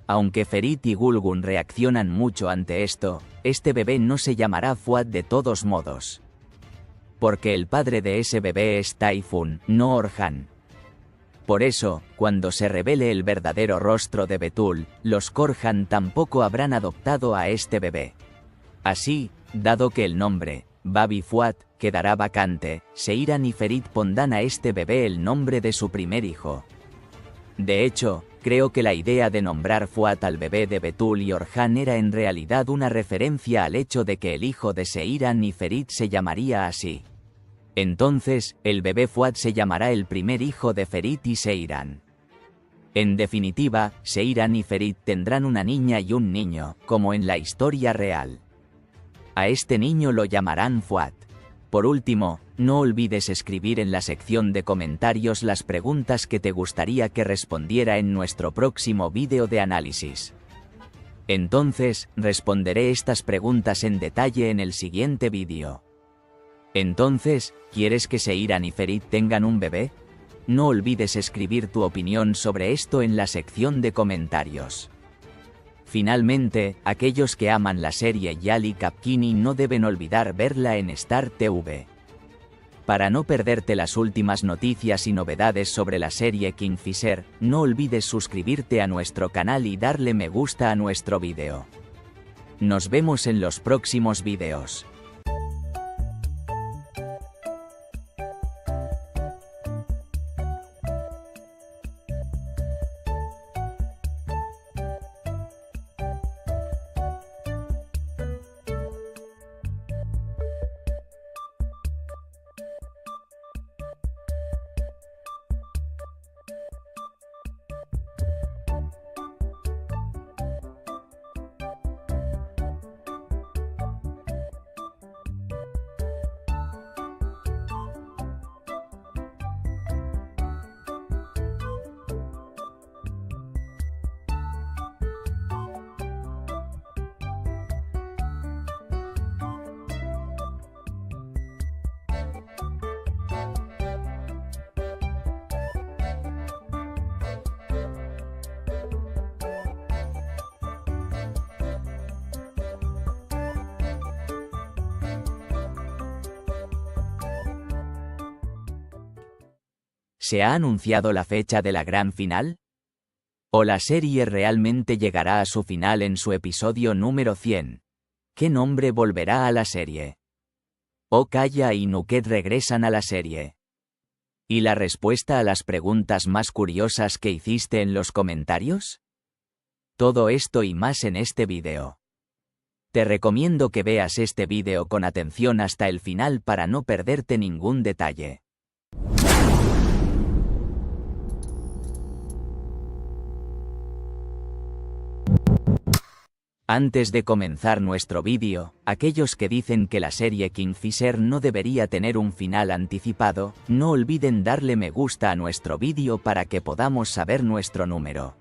Aunque Ferit y Gulgun reaccionan mucho ante esto, este bebé no se llamará Fuad de todos modos. Porque el padre de ese bebé es Typhoon, no Orhan. Por eso, cuando se revele el verdadero rostro de Betul, los Korhan tampoco habrán adoptado a este bebé. Así, dado que el nombre, Babi Fuad, quedará vacante, Seiran y Ferit pondrán a este bebé el nombre de su primer hijo. De hecho, creo que la idea de nombrar Fuad al bebé de Betul y Orhan era en realidad una referencia al hecho de que el hijo de Seiran y Ferit se llamaría así. Entonces, el bebé Fuad se llamará el primer hijo de Ferit y Seiran. En definitiva, Seiran y Ferit tendrán una niña y un niño, como en la historia real. A este niño lo llamarán Fuad. Por último, no olvides escribir en la sección de comentarios las preguntas que te gustaría que respondiera en nuestro próximo vídeo de análisis. Entonces, responderé estas preguntas en detalle en el siguiente vídeo. Entonces, ¿quieres que Seiran y Ferit tengan un bebé? No olvides escribir tu opinión sobre esto en la sección de comentarios. Finalmente, aquellos que aman la serie Yali Kapkini no deben olvidar verla en Star TV. Para no perderte las últimas noticias y novedades sobre la serie Kingfisher, no olvides suscribirte a nuestro canal y darle me gusta a nuestro vídeo. Nos vemos en los próximos vídeos. ¿Se ha anunciado la fecha de la gran final? ¿O la serie realmente llegará a su final en su episodio número 100? ¿Qué nombre volverá a la serie? ¿O Kaya y Nuket regresan a la serie? ¿Y la respuesta a las preguntas más curiosas que hiciste en los comentarios? Todo esto y más en este vídeo. Te recomiendo que veas este vídeo con atención hasta el final para no perderte ningún detalle. Antes de comenzar nuestro vídeo, aquellos que dicen que la serie Kingfisher no debería tener un final anticipado, no olviden darle me gusta a nuestro vídeo para que podamos saber nuestro número.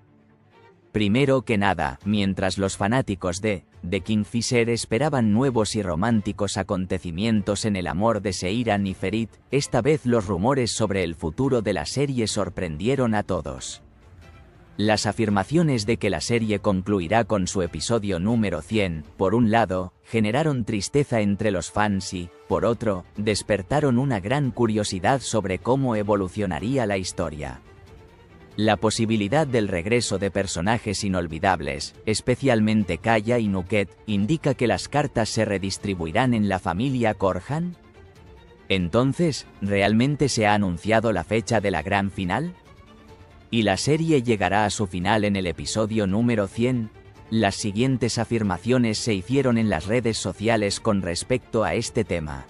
Primero que nada, mientras los fanáticos de Kingfisher esperaban nuevos y románticos acontecimientos en el amor de Seiran y Ferit, esta vez los rumores sobre el futuro de la serie sorprendieron a todos. Las afirmaciones de que la serie concluirá con su episodio número 100, por un lado, generaron tristeza entre los fans y, por otro, despertaron una gran curiosidad sobre cómo evolucionaría la historia. La posibilidad del regreso de personajes inolvidables, especialmente Kaya y Nuket, indica que las cartas se redistribuirán en la familia Korhan. Entonces, ¿realmente se ha anunciado la fecha de la gran final? ¿Y la serie llegará a su final en el episodio número 100? Las siguientes afirmaciones se hicieron en las redes sociales con respecto a este tema.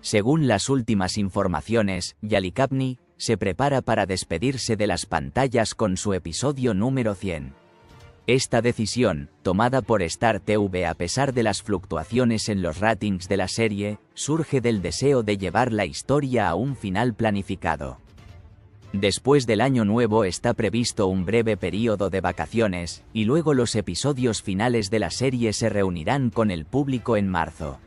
Según las últimas informaciones, Yali Kapkini, se prepara para despedirse de las pantallas con su episodio número 100. Esta decisión, tomada por Star TV a pesar de las fluctuaciones en los ratings de la serie, surge del deseo de llevar la historia a un final planificado. Después del año nuevo está previsto un breve período de vacaciones, y luego los episodios finales de la serie se reunirán con el público en marzo.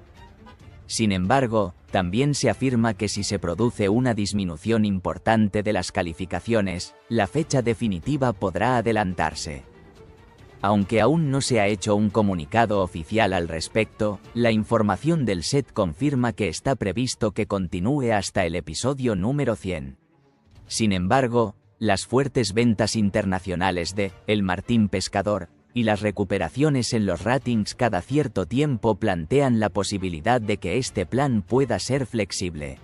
Sin embargo, también se afirma que si se produce una disminución importante de las calificaciones, la fecha definitiva podrá adelantarse. Aunque aún no se ha hecho un comunicado oficial al respecto, la información del set confirma que está previsto que continúe hasta el episodio número 100. Sin embargo, las fuertes ventas internacionales de El Martín Pescador y las recuperaciones en los ratings cada cierto tiempo plantean la posibilidad de que este plan pueda ser flexible.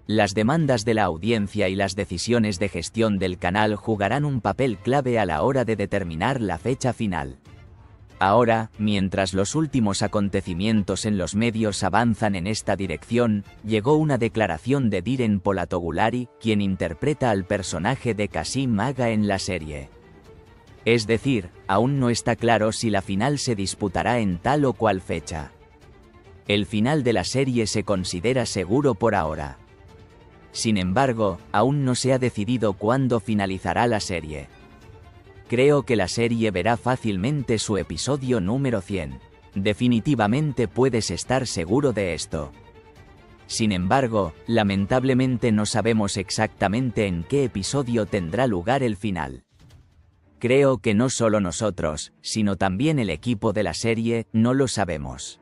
Las demandas de la audiencia y las decisiones de gestión del canal jugarán un papel clave a la hora de determinar la fecha final. Ahora, mientras los últimos acontecimientos en los medios avanzan en esta dirección, llegó una declaración de Diren Polatogulari, quien interpreta al personaje de Kasim Aga en la serie. Es decir, aún no está claro si la final se disputará en tal o cual fecha. El final de la serie se considera seguro por ahora. Sin embargo, aún no se ha decidido cuándo finalizará la serie. Creo que la serie verá fácilmente su episodio número 100. Definitivamente puedes estar seguro de esto. Sin embargo, lamentablemente no sabemos exactamente en qué episodio tendrá lugar el final. Creo que no solo nosotros, sino también el equipo de la serie, no lo sabemos.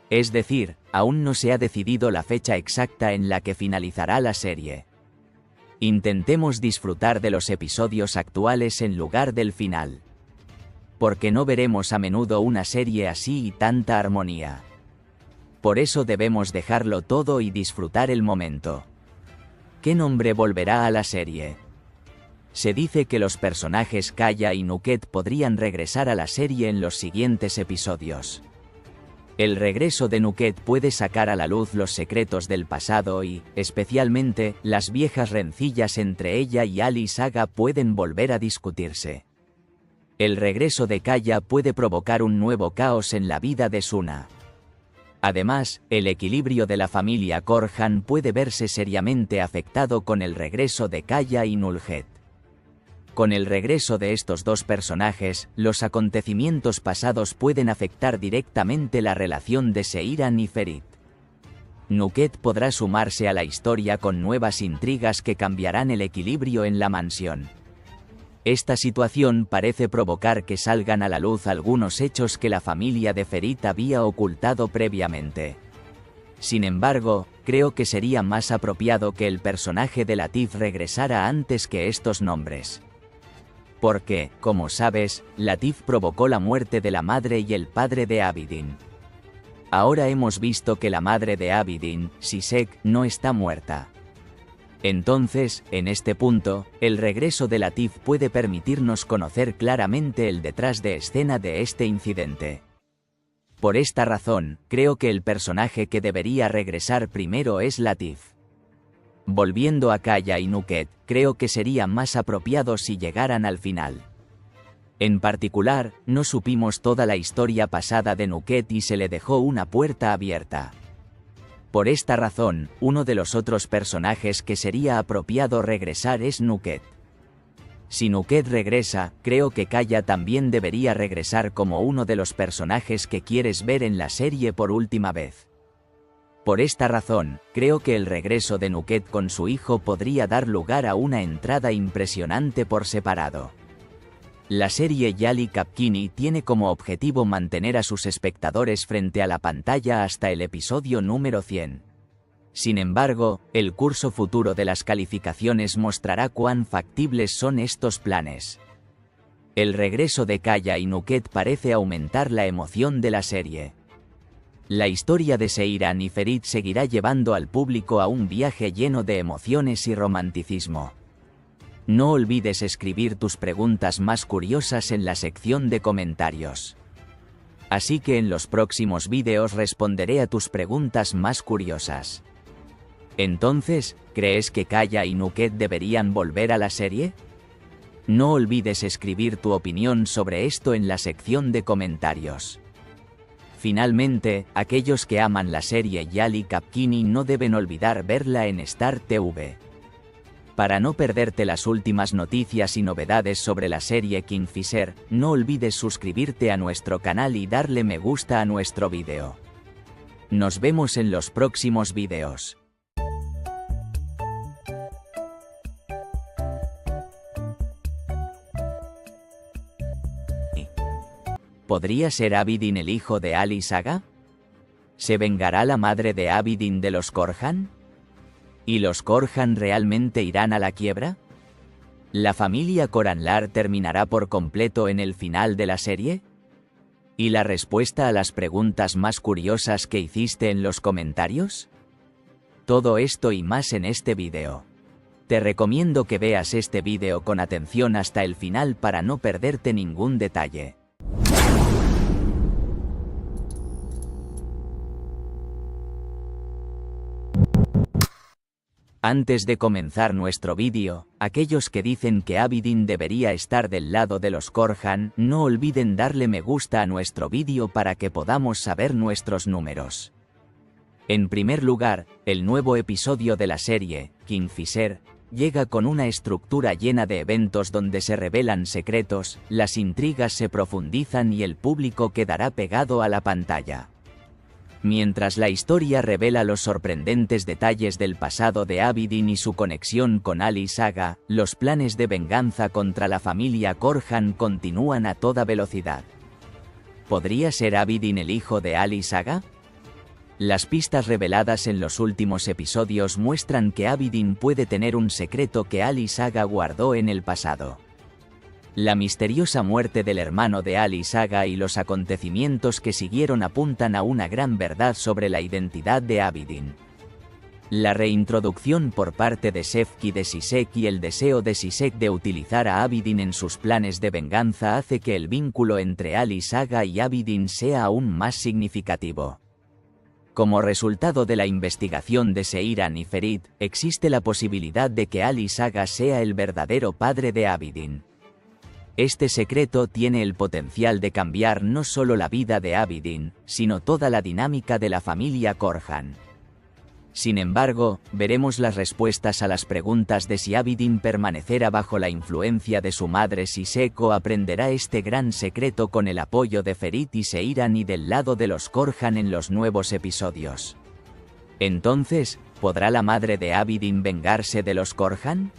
Es decir, aún no se ha decidido la fecha exacta en la que finalizará la serie. Intentemos disfrutar de los episodios actuales en lugar del final. Porque no veremos a menudo una serie así y tanta armonía. Por eso debemos dejarlo todo y disfrutar el momento. ¿Qué nombre volverá a la serie? Se dice que los personajes Kaya y Nuket podrían regresar a la serie en los siguientes episodios. El regreso de Nuket puede sacar a la luz los secretos del pasado y, especialmente, las viejas rencillas entre ella y Ali Saga pueden volver a discutirse. El regreso de Kaya puede provocar un nuevo caos en la vida de Suna. Además, el equilibrio de la familia Korhan puede verse seriamente afectado con el regreso de Kaya y Nulhet. Con el regreso de estos dos personajes, los acontecimientos pasados pueden afectar directamente la relación de Seiran y Ferit. Nuket podrá sumarse a la historia con nuevas intrigas que cambiarán el equilibrio en la mansión. Esta situación parece provocar que salgan a la luz algunos hechos que la familia de Ferit había ocultado previamente. Sin embargo, creo que sería más apropiado que el personaje de Latif regresara antes que estos nombres. Porque, como sabes, Latif provocó la muerte de la madre y el padre de Abidin. Ahora hemos visto que la madre de Abidin, Sisek, no está muerta. Entonces, en este punto, el regreso de Latif puede permitirnos conocer claramente el detrás de escena de este incidente. Por esta razón, creo que el personaje que debería regresar primero es Latif. Volviendo a Kaya y Nuket, creo que sería más apropiado si llegaran al final. En particular, no supimos toda la historia pasada de Nuket y se le dejó una puerta abierta. Por esta razón, uno de los otros personajes que sería apropiado regresar es Nuket. Si Nuket regresa, creo que Kaya también debería regresar como uno de los personajes que quieres ver en la serie por última vez. Por esta razón, creo que el regreso de Nuket con su hijo podría dar lugar a una entrada impresionante por separado. La serie Yali Kapkini tiene como objetivo mantener a sus espectadores frente a la pantalla hasta el episodio número 100. Sin embargo, el curso futuro de las calificaciones mostrará cuán factibles son estos planes. El regreso de Kaya y Nuket parece aumentar la emoción de la serie. La historia de Seiran y Ferit seguirá llevando al público a un viaje lleno de emociones y romanticismo. No olvides escribir tus preguntas más curiosas en la sección de comentarios. Así que en los próximos vídeos responderé a tus preguntas más curiosas. Entonces, ¿crees que Kaya y Nuket deberían volver a la serie? No olvides escribir tu opinión sobre esto en la sección de comentarios. Finalmente, aquellos que aman la serie Yali Kapkini no deben olvidar verla en Star TV. Para no perderte las últimas noticias y novedades sobre la serie Kingfisher, no olvides suscribirte a nuestro canal y darle me gusta a nuestro vídeo. Nos vemos en los próximos vídeos. ¿Podría ser Abidin el hijo de Ali Saga? ¿Se vengará la madre de Abidin de los Korhan? ¿Y los Korhan realmente irán a la quiebra? ¿La familia Koranlar terminará por completo en el final de la serie? ¿Y la respuesta a las preguntas más curiosas que hiciste en los comentarios? Todo esto y más en este vídeo. Te recomiendo que veas este vídeo con atención hasta el final para no perderte ningún detalle. Antes de comenzar nuestro vídeo, aquellos que dicen que Abidin debería estar del lado de los Korhan, no olviden darle me gusta a nuestro vídeo para que podamos saber nuestros números. En primer lugar, el nuevo episodio de la serie, Kingfisher, llega con una estructura llena de eventos donde se revelan secretos, las intrigas se profundizan y el público quedará pegado a la pantalla. Mientras la historia revela los sorprendentes detalles del pasado de Abidin y su conexión con Ali Saga, los planes de venganza contra la familia Korhan continúan a toda velocidad. ¿Podría ser Abidin el hijo de Ali Saga? Las pistas reveladas en los últimos episodios muestran que Abidin puede tener un secreto que Ali Saga guardó en el pasado. La misteriosa muerte del hermano de Ali Saga y los acontecimientos que siguieron apuntan a una gran verdad sobre la identidad de Abidin. La reintroducción por parte de Shefki de Sisek y el deseo de Sisek de utilizar a Abidin en sus planes de venganza hace que el vínculo entre Ali Saga y Abidin sea aún más significativo. Como resultado de la investigación de Seiran y Ferit, existe la posibilidad de que Ali Saga sea el verdadero padre de Abidin. Este secreto tiene el potencial de cambiar no solo la vida de Abidin, sino toda la dinámica de la familia Korhan. Sin embargo, veremos las respuestas a las preguntas de si Abidin permanecerá bajo la influencia de su madre Sisek o aprenderá este gran secreto con el apoyo de Ferit y Seiran y del lado de los Korhan en los nuevos episodios. Entonces, ¿podrá la madre de Abidin vengarse de los Korhan?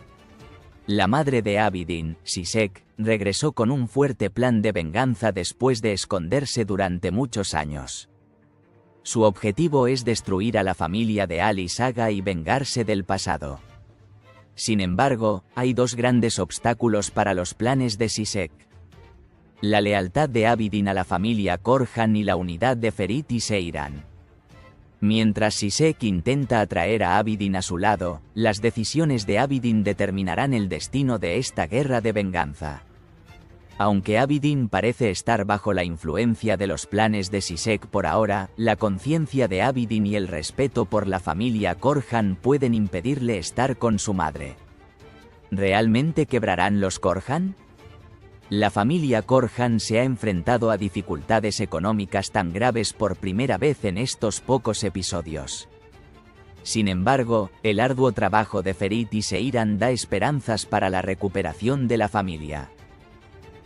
La madre de Abidin, Sisek, regresó con un fuerte plan de venganza después de esconderse durante muchos años. Su objetivo es destruir a la familia de Ali Saga y vengarse del pasado. Sin embargo, hay dos grandes obstáculos para los planes de Sisek: la lealtad de Abidin a la familia Korhan y la unidad de Ferit y Seiran. Mientras Sisek intenta atraer a Abidin a su lado, las decisiones de Abidin determinarán el destino de esta guerra de venganza. Aunque Abidin parece estar bajo la influencia de los planes de Sisek por ahora, la conciencia de Abidin y el respeto por la familia Korhan pueden impedirle estar con su madre. ¿Realmente quebrarán los Korhan? La familia Korhan se ha enfrentado a dificultades económicas tan graves por primera vez en estos pocos episodios. Sin embargo, el arduo trabajo de Ferit y Seiran da esperanzas para la recuperación de la familia.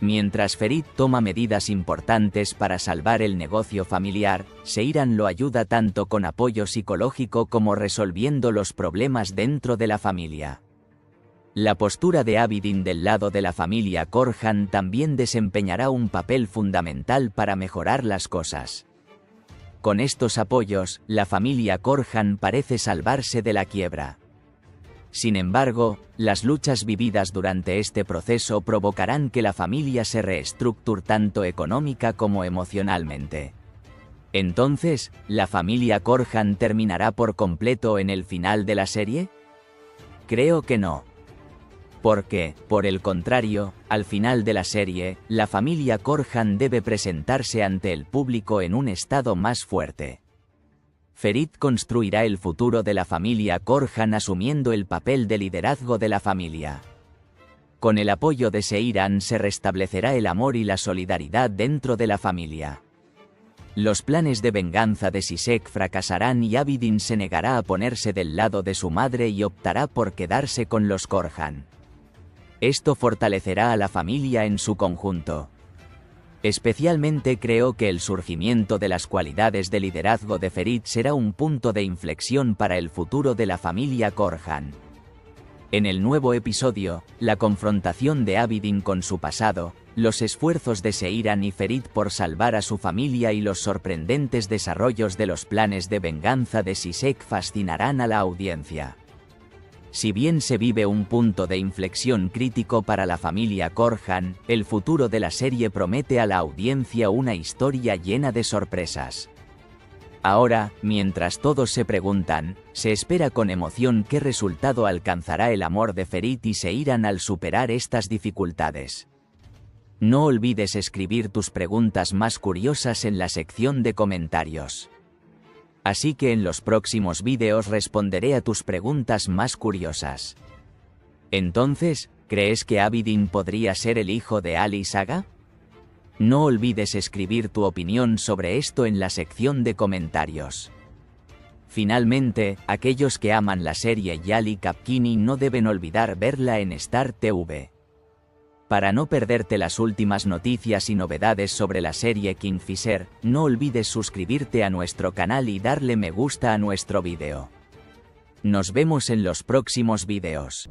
Mientras Ferit toma medidas importantes para salvar el negocio familiar, Seiran lo ayuda tanto con apoyo psicológico como resolviendo los problemas dentro de la familia. La postura de Abidin del lado de la familia Korhan también desempeñará un papel fundamental para mejorar las cosas. Con estos apoyos, la familia Korhan parece salvarse de la quiebra. Sin embargo, las luchas vividas durante este proceso provocarán que la familia se reestructure tanto económica como emocionalmente. Entonces, ¿la familia Korhan terminará por completo en el final de la serie? Creo que no. Porque, por el contrario, al final de la serie, la familia Korhan debe presentarse ante el público en un estado más fuerte. Ferit construirá el futuro de la familia Korhan asumiendo el papel de liderazgo de la familia. Con el apoyo de Seiran se restablecerá el amor y la solidaridad dentro de la familia. Los planes de venganza de Sisek fracasarán y Abidin se negará a ponerse del lado de su madre y optará por quedarse con los Korhan. Esto fortalecerá a la familia en su conjunto. Especialmente creo que el surgimiento de las cualidades de liderazgo de Ferit será un punto de inflexión para el futuro de la familia Korhan. En el nuevo episodio, la confrontación de Abidin con su pasado, los esfuerzos de Seiran y Ferit por salvar a su familia y los sorprendentes desarrollos de los planes de venganza de Sisek fascinarán a la audiencia. Si bien se vive un punto de inflexión crítico para la familia Korhan, el futuro de la serie promete a la audiencia una historia llena de sorpresas. Ahora, mientras todos se preguntan, se espera con emoción qué resultado alcanzará el amor de Ferit y Seiran al superar estas dificultades. No olvides escribir tus preguntas más curiosas en la sección de comentarios. Así que en los próximos vídeos responderé a tus preguntas más curiosas. Entonces, ¿crees que Abidin podría ser el hijo de Ali Saga? No olvides escribir tu opinión sobre esto en la sección de comentarios. Finalmente, aquellos que aman la serie Yali Kapkini no deben olvidar verla en Star TV. Para no perderte las últimas noticias y novedades sobre la serie Kingfisher, no olvides suscribirte a nuestro canal y darle me gusta a nuestro vídeo. Nos vemos en los próximos vídeos.